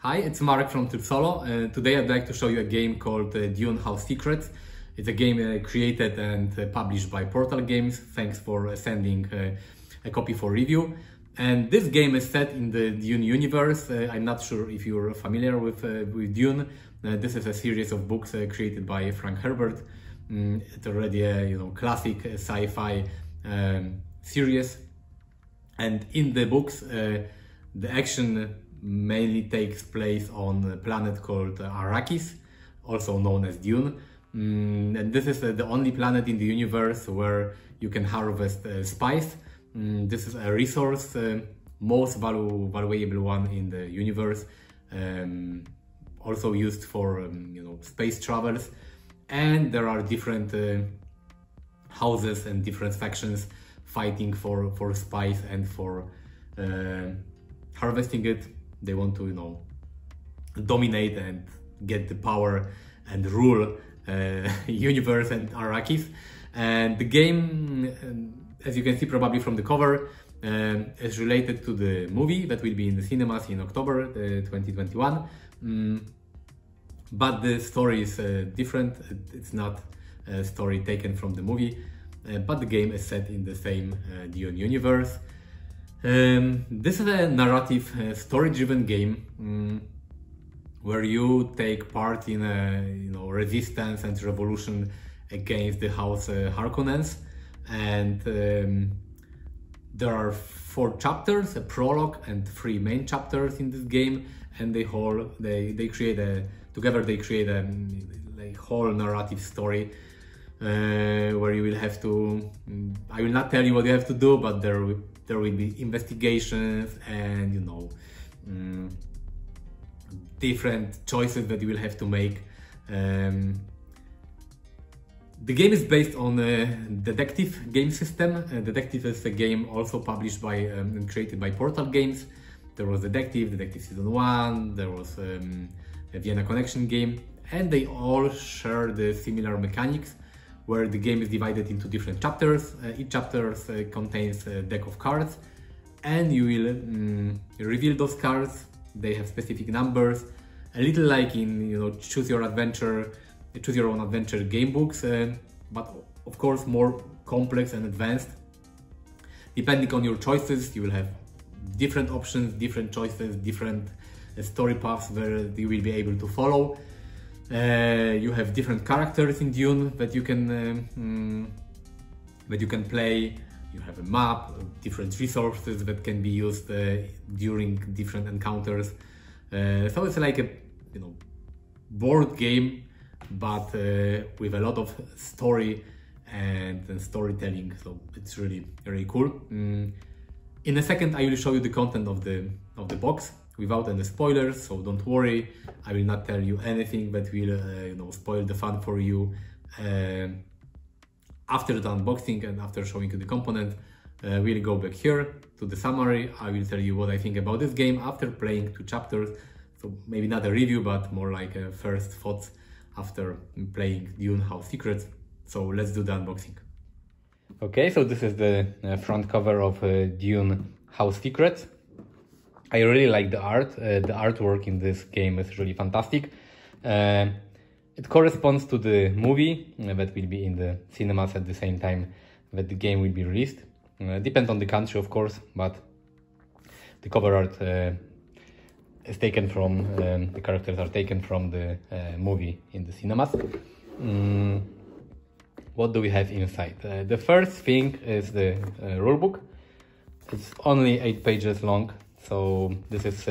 Hi, it's Marek from Solo. Today I'd like to show you a game called Dune House Secrets. It's a game created and published by Portal Games. Thanks for sending a copy for review. And this game is set in the Dune universe. I'm not sure if you're familiar with Dune. This is a series of books created by Frank Herbert. It's already a classic sci-fi series. And in the books, the action mainly takes place on a planet called Arrakis, also known as Dune. And this is the only planet in the universe where you can harvest spice. This is a resource, most valuable one in the universe, also used for space travels. And there are different houses and different factions fighting for spice and for harvesting it. They want to dominate and get the power and rule universe and Arrakis. And the game, as you can see probably from the cover, is related to the movie that will be in the cinemas in October 2021. But the story is different. It's not a story taken from the movie, but the game is set in the same Dune universe. This is a narrative, story-driven game where you take part in a resistance and revolution against the House Harkonnens, and there are 4 chapters, a prologue, and 3 main chapters in this game, and they create a whole narrative story where you will have to. I will not tell you what you have to do, but there will be investigations and different choices that you will have to make. The game is based on a detective game system. Detective is a game also published by and created by Portal Games. There was Detective Season 1, there was a Vienna Connection game, and they all share the similar mechanics, where the game is divided into different chapters. Each chapter contains a deck of cards, and you will reveal those cards. They have specific numbers, a little like in choose your own adventure game books, but of course more complex and advanced. Depending on your choices, you will have different options, different choices, different story paths where you will be able to follow. You have different characters in Dune that you can play. You have a map, different resources that can be used during different encounters. So it's like a board game, but with a lot of story and storytelling. So it's really cool. In a second, I will show you the content of the box without any spoilers, so don't worry. I will not tell you anything that will spoil the fun for you. After the unboxing and after showing you the component, we'll go back here to the summary. I will tell you what I think about this game after playing 2 chapters. So maybe not a review, but more like a first thoughts after playing Dune House Secrets. So let's do the unboxing. Okay, so this is the front cover of Dune House Secrets. I really like the art. The artwork in this game is really fantastic. It corresponds to the movie that will be in the cinemas at the same time that the game will be released. Depends on the country, of course, but the cover art is taken from, the characters are taken from the movie in the cinemas. What do we have inside? The first thing is the rulebook. It's only 8 pages long. So this is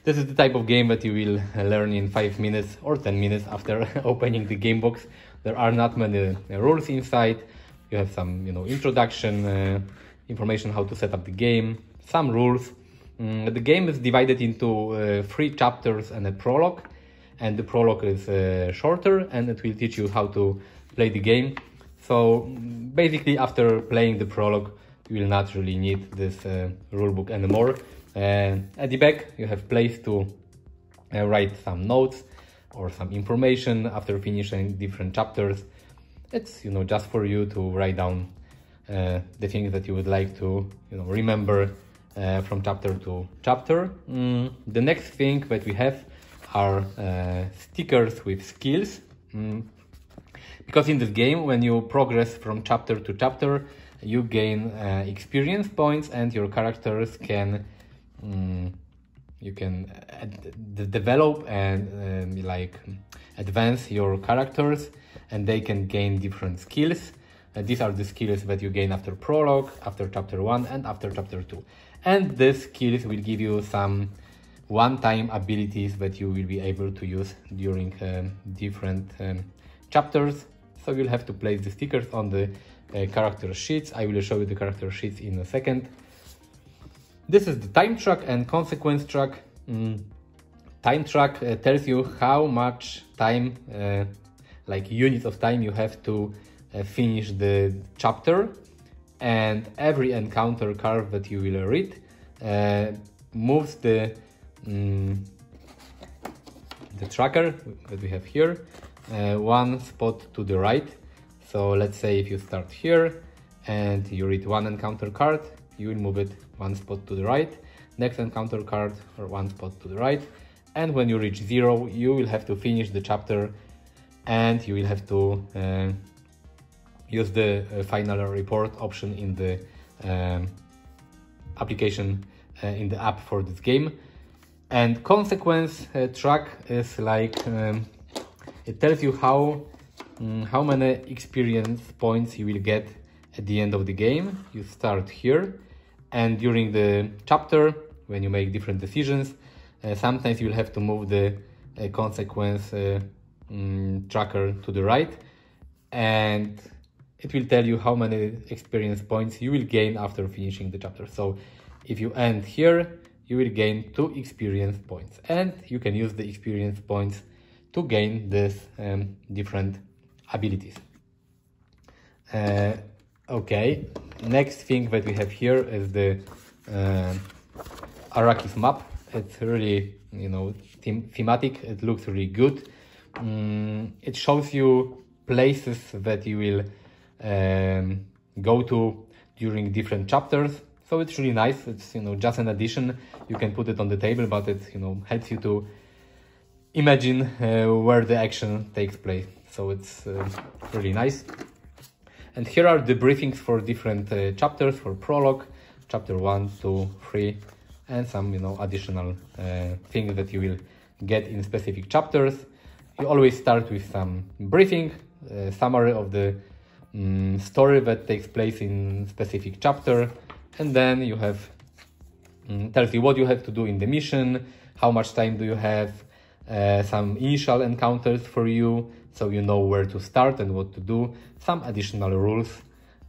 the type of game that you will learn in 5 minutes or 10 minutes after opening the game box. There are not many rules inside. You have some introduction, information how to set up the game, some rules. The game is divided into 3 chapters and a prologue, and the prologue is shorter, and it will teach you how to play the game. So basically, after playing the prologue, you will not really need this rulebook anymore. At the back, you have place to write some notes or some information after finishing different chapters. It's just for you to write down the things that you would like to remember from chapter to chapter. The next thing that we have are stickers with skills. Because in this game, when you progress from chapter to chapter, you gain experience points, and your characters can develop and like advance your characters, and they can gain different skills. These are the skills that you gain after prologue, after chapter 1, and after chapter 2. And these skills will give you some one-time abilities that you will be able to use during different chapters. So you'll have to place the stickers on the character sheets. I will show you the character sheets in a second. This is the time track and consequence track. Time track tells you how much time, like units of time, you have to finish the chapter, and every encounter card that you will read moves the tracker that we have here one spot to the right. So let's say if you start here and you read one encounter card, you will move it one spot to the right, next encounter card or one spot to the right, and when you reach 0 you will have to finish the chapter, and you will have to use the final report option in the application in the app for this game. And consequence track is like it tells you how many experience points you will get at the end of the game. You start here, and during the chapter, when you make different decisions, sometimes you will have to move the consequence tracker to the right, and it will tell you how many experience points you will gain after finishing the chapter. So if you end here, you will gain 2 experience points, and you can use the experience points to gain these different abilities. Okay, next thing that we have here is the Arrakis map. It's really, thematic. It looks really good. It shows you places that you will go to during different chapters. So it's really nice. It's just an addition. You can put it on the table, but it helps you to imagine where the action takes place. So it's really nice. And here are the briefings for different chapters, for prologue, chapter 1, 2, 3, and some additional things that you will get in specific chapters. You always start with some briefing, summary of the story that takes place in specific chapter, and then you have tells you what you have to do in the mission, how much time do you have, some initial encounters for you, so you know where to start and what to do, some additional rules,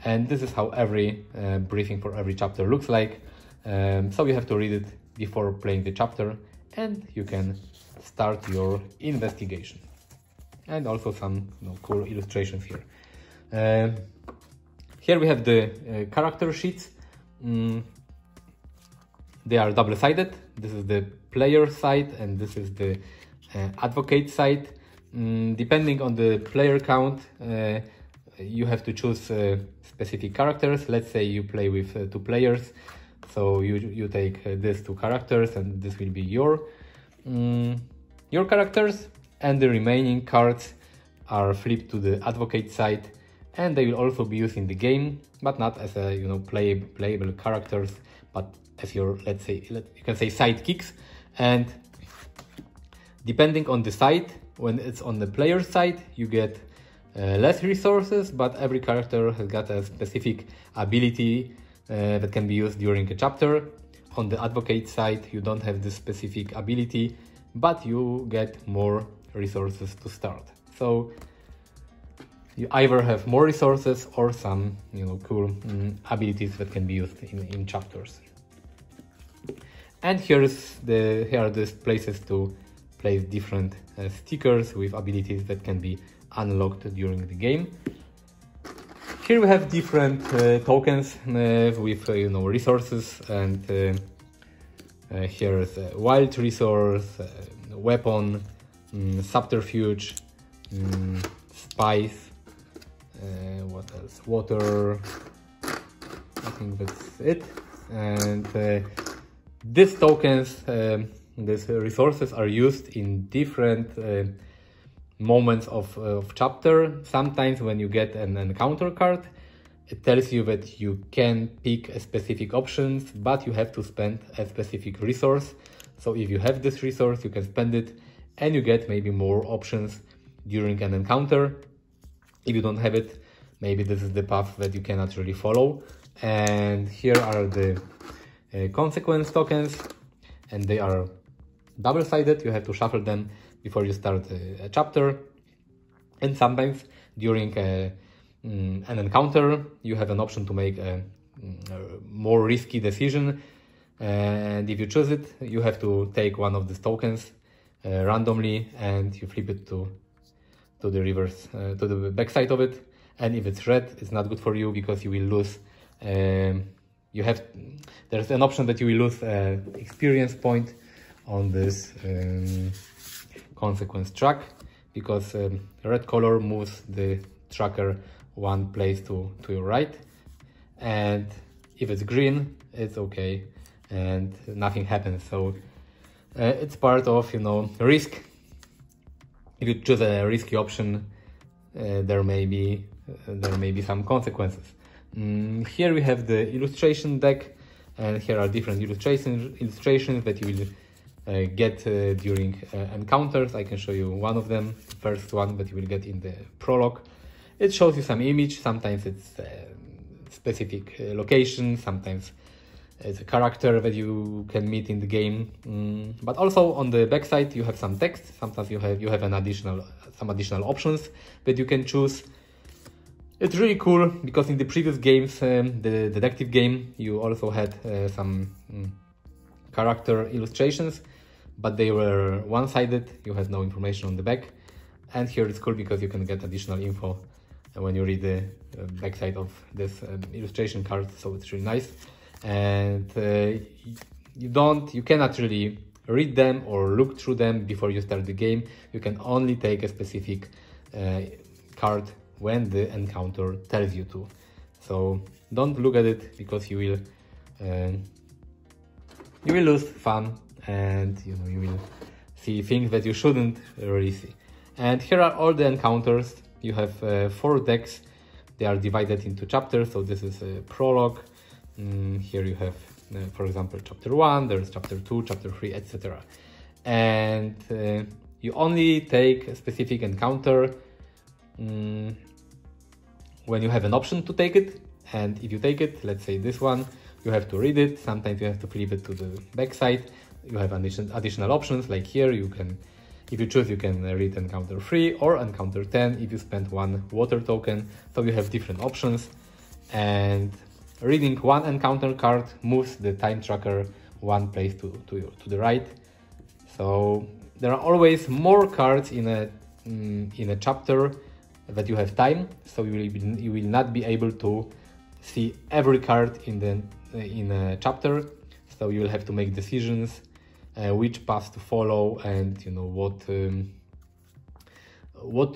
and this is how every briefing for every chapter looks like. So you have to read it before playing the chapter, and you can start your investigation. And also some cool illustrations here. Here we have the character sheets. They are double-sided. This is the player side and this is the advocate side. Depending on the player count, you have to choose specific characters. Let's say you play with 2 players, so you take these 2 characters, and this will be your characters, and the remaining cards are flipped to the advocate side, and they will also be used in the game, but not as a playable characters, but as your, let's say, you can say sidekicks. And depending on the side, when it's on the player side, you get less resources, but every character has got a specific ability that can be used during a chapter. On the advocate side, you don't have this specific ability, but you get more resources to start. So you either have more resources or some cool abilities that can be used in chapters. And here are these places to place different stickers with abilities that can be unlocked during the game. Here we have different tokens with resources, and here is a wild resource, weapon, subterfuge, spice, what else? Water. I think that's it. and these tokens, these resources are used in different moments of chapter. Sometimes when you get an encounter card, it tells you that you can pick a specific options, but you have to spend a specific resource. So if you have this resource, you can spend it and you get maybe more options during an encounter. If you don't have it, maybe this is the path that you cannot really follow. And here are the consequence tokens, and they are double-sided. You have to shuffle them before you start a chapter. And sometimes during an encounter, you have an option to make a more risky decision. And if you choose it, you have to take one of these tokens randomly, and you flip it to the reverse, to the backside of it. And if it's red, it's not good for you because you will lose. There's an option that you will lose experience point on this consequence track, because red color moves the tracker one place to your right, and if it's green, it's okay and nothing happens. So it's part of, risk. If you choose a risky option, there may be some consequences. Here we have the illustration deck, and here are different illustrations that you will get during encounters. I can show you one of them, the first one that you will get in the prologue. It shows you some image. Sometimes it's a specific location, sometimes it's a character that you can meet in the game. But also on the backside you have some text. Sometimes you have some additional options that you can choose. It's really cool because in the previous games, the detective game, you also had some character illustrations, but they were one-sided. You had no information on the back. And here it's cool because you can get additional info when you read the backside of this illustration card. So it's really nice. And you cannot really read them or look through them before you start the game. You can only take a specific card when the encounter tells you to. So don't look at it because you will lose fun, and you will see things that you shouldn't really see. And here are all the encounters. You have 4 decks. They are divided into chapters. So this is a prologue. Here you have, for example, chapter 1, there's chapter 2, chapter 3, etc. And you only take a specific encounter when you have an option to take it. And if you take it, let's say this one, you have to read it. Sometimes you have to flip it to the back side. You have additional options, like here you can, if you choose, you can read encounter 3 or encounter 10 if you spend 1 water token. So you have different options, and reading one encounter card moves the time tracker one place to the right. So there are always more cards in a chapter that you have time. So you will not be able to see every card in a chapter. So you will have to make decisions, which path to follow, and what to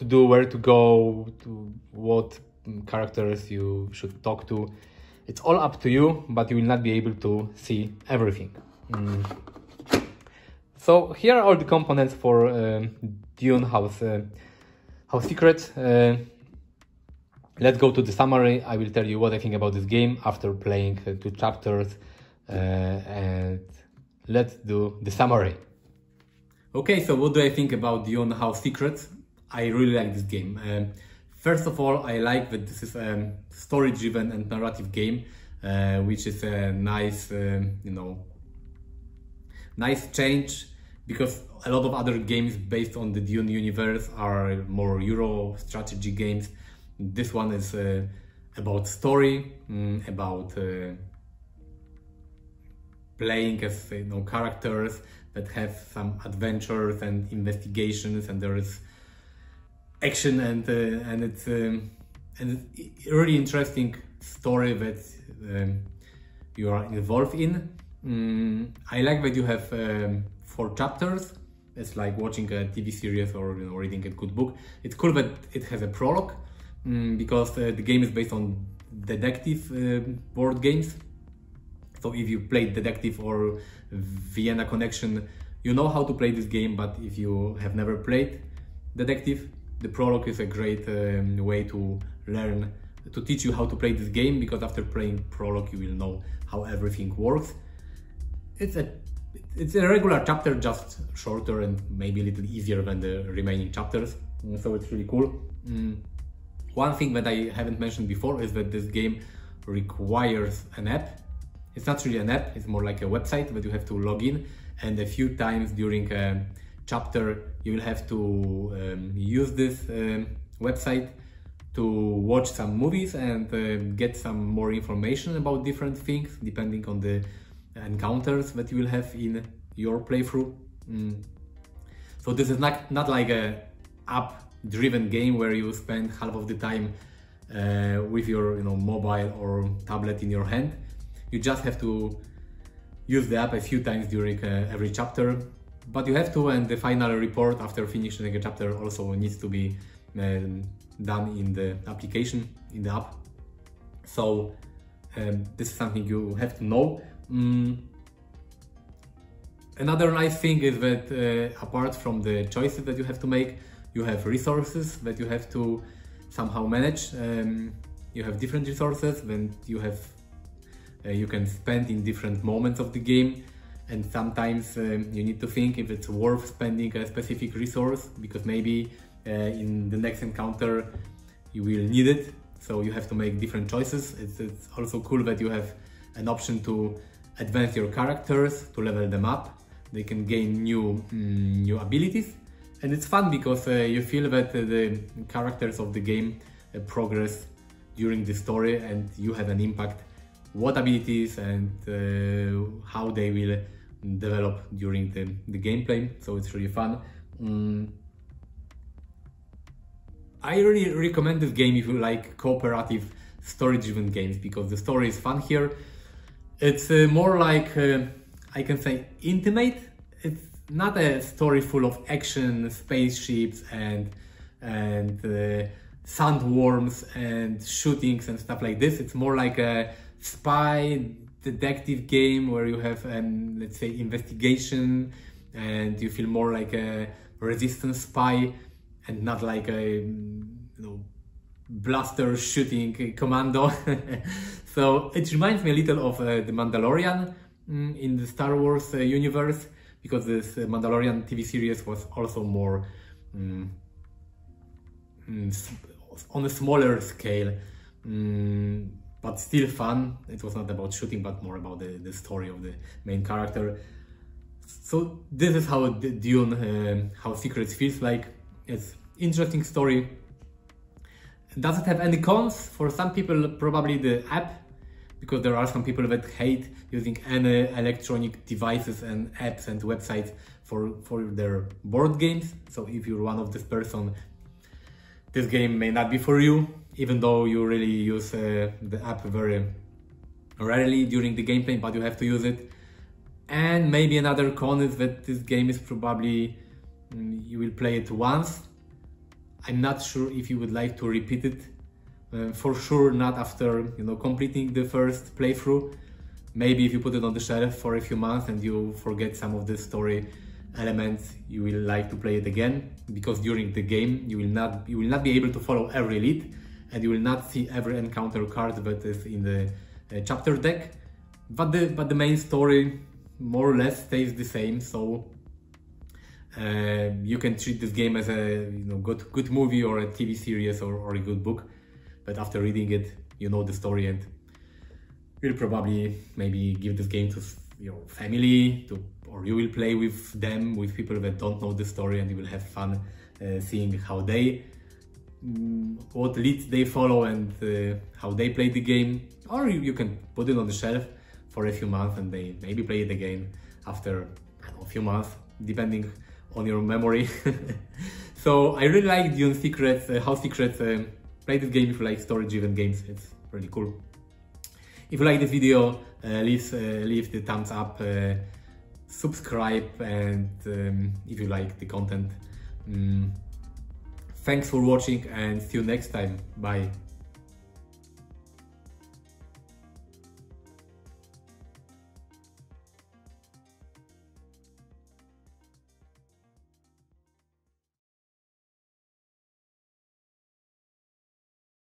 do, where to go, to what characters you should talk to. It's all up to you, but you will not be able to see everything. So here are all the components for Dune House Secret. Let's go to the summary. I will tell you what I think about this game after playing 2 chapters, and let's do the summary. Okay, so what do I think about Dune House Secret? I really like this game. First of all, I like that this is a story-driven and narrative game, which is a nice, nice change, because a lot of other games based on the Dune universe are more Euro strategy games. This one is about story, about playing as characters that have some adventures and investigations, and there is action, and it's a really interesting story that you are involved in. I like that you have 4 chapters. It's like watching a TV series or reading a good book. It's cool that it has a prologue, because the game is based on detective board games. So if you played Detective or Vienna Connection, you know how to play this game, but if you have never played Detective, the prologue is a great way to learn, to teach you how to play this game, because after playing prologue you will know how everything works. It's a regular chapter, just shorter and maybe a little easier than the remaining chapters, so it's really cool. One thing that I haven't mentioned before is that this game requires an app. It's not really an app, it's more like a website that you have to log in, and a few times during a chapter you will have to use this website to watch some movies and get some more information about different things depending on the encounters that you will have in your playthrough. So this is not like a app-driven game where you spend half of the time with your mobile or tablet in your hand. You just have to use the app a few times during every chapter, but you have to, and the final report after finishing a chapter also needs to be done in the application, in the app. So this is something you have to know. Another nice thing is that apart from the choices that you have to make, you have resources that you have to somehow manage. You have different resources that you can spend in different moments of the game, and sometimes you need to think if it's worth spending a specific resource, because maybe in the next encounter you will need it, so you have to make different choices. It's also cool that you have an option to advance your characters, to level them up. They can gain new abilities, and it's fun because you feel that the characters of the game progress during the story, and you have an impact what abilities and how they will develop during the gameplay, so it's really fun. I really recommend this game if you like cooperative story-driven games, because the story is fun here. It's more like, I can say, intimate. It's not a story full of action, spaceships and sandworms and shootings and stuff like this. It's more like a spy detective game where you have let's say investigation, and you feel more like a resistance spy and not like a blaster shooting commando. So it reminds me a little of the Mandalorian in the Star Wars universe, because this Mandalorian TV series was also more on a smaller scale, but still fun. It was not about shooting, but more about the story of the main character. So this is how Dune, how Secrets feels like. It's interesting story. Does it have any cons? For some people, probably the app, because there are some people that hate using any electronic devices and apps and websites for their board games. So if you're one of this person, this game may not be for you, even though you really use the app very rarely during the gameplay, but you have to use it. And maybe another con is that this game is probably, you will play it once. I'm not sure if you would like to repeat it. For sure not after completing the first playthrough. Maybe if you put it on the shelf for a few months and you forget some of the story elements, you will like to play it again, because during the game you will not be able to follow every lead, and you will not see every encounter card that is in the chapter deck. But the main story more or less stays the same, so you can treat this game as a good movie or a TV series or a good book. But after reading it, you know the story, and you'll probably maybe give this game to your family, or you will play with them, with people that don't know the story, and you will have fun seeing how what leads they follow and how they play the game. Or you can put it on the shelf for a few months and they maybe play it again after a few months, depending on your memory. So I really like Dune Secrets, how Secrets. Play this game if you like story-driven games. It's really cool. If you like this video, leave the thumbs up, subscribe, and if you like the content. Thanks for watching, and see you next time. Bye.